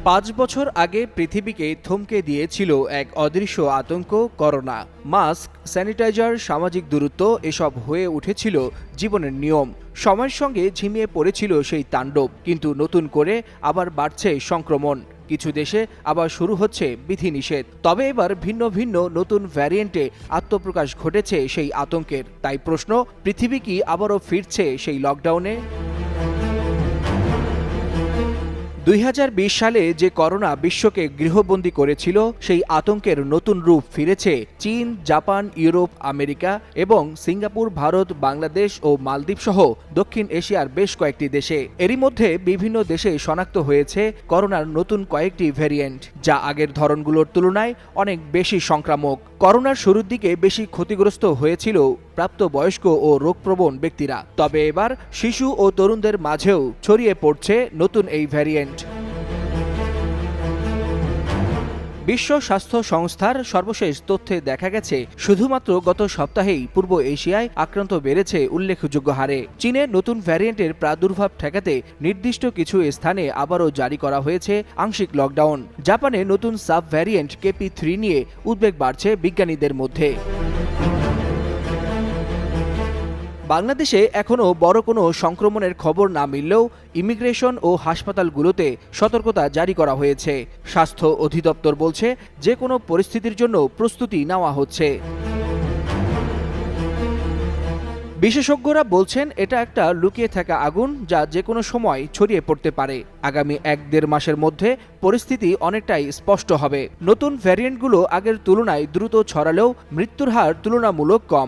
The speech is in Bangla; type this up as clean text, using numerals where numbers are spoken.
5 বছর আগে পৃথিবীকে থমকে দিয়েছিল এক অদৃশ্য আতঙ্ক করোনা। মাস্ক, স্যানিটাইজার, সামাজিক দূরত্ব এসব হয়ে উঠেছিল জীবনের নিয়ম। সময়ের সঙ্গে ঝিমিয়ে পড়েছিল সেই তাণ্ডব, কিন্তু নতুন করে আবার বাড়ছে সংক্রমণ। কিছু দেশে আবার শুরু হচ্ছে বিধিনিষেধ। তবে এবার ভিন্ন ভিন্ন নতুন ভ্যারিয়েন্টে আত্মপ্রকাশ ঘটেছে সেই আতঙ্কের। তাই প্রশ্ন, পৃথিবী কি আবারও ফিরছে সেই লকডাউনে? 2020 সালে যে করোনা বিশ্বকে গৃহবন্দী করেছিল, সেই আতঙ্কের নতুন রূপ ফিরেছে চীন, জাপান, ইউরোপ, আমেরিকা এবং সিঙ্গাপুর, ভারত, বাংলাদেশ ও মালদ্বীপ সহ দক্ষিণ এশিয়ার বেশ কয়েকটি দেশে। এরই মধ্যে বিভিন্ন দেশে শনাক্ত হয়েছে করোনার নতুন কয়েকটি ভ্যারিয়েন্ট, যা আগের ধরনগুলোর তুলনায় অনেক বেশি সংক্রামক। করোনার শুরুর দিকে বেশি ক্ষতিগ্রস্ত হয়েছিল প্রাপ্তবয়স্ক ও রোগপ্রবণ ব্যক্তিরা। তবে এবার শিশু ও তরুণদের মাঝেও ছড়িয়ে পড়ছে নতুন এই ভ্যারিয়েন্ট। বিশ্ব স্বাস্থ্য সংস্থার সর্বশেষ তথ্যে দেখা গেছে, শুধুমাত্র গত সপ্তাহেই পূর্ব এশিয়ায় আক্রান্ত বেড়েছে উল্লেখযোগ্য হারে। চীনে নতুন ভ্যারিয়েন্টের প্রাদুর্ভাব ঠেকাতে নির্দিষ্ট কিছু স্থানে আবারও জারি করা হয়েছে আংশিক লকডাউন। জাপানে নতুন সাব ভ্যারিয়েন্ট KP.3 নিয়ে উদ্বেগ বাড়ছে বিজ্ঞানীদের মধ্যে। বাংলাদেশে এখনও বড় কোনো সংক্রমণের খবর না মিললেও ইমিগ্রেশন ও হাসপাতালগুলোতে সতর্কতা জারি করা হয়েছে। স্বাস্থ্য অধিদপ্তর বলছে, যে কোনো পরিস্থিতির জন্য প্রস্তুতি নেওয়া হচ্ছে। বিশেষজ্ঞরা বলছেন, এটা একটা লুকিয়ে থাকা আগুন, যা যে কোনো সময় ছড়িয়ে পড়তে পারে। আগামী 1-1.5 মাসের মধ্যে পরিস্থিতি অনেকটাই স্পষ্ট হবে। নতুন ভ্যারিয়েন্টগুলো আগের তুলনায় দ্রুত ছড়ালেও মৃত্যুর হার তুলনামূলক কম।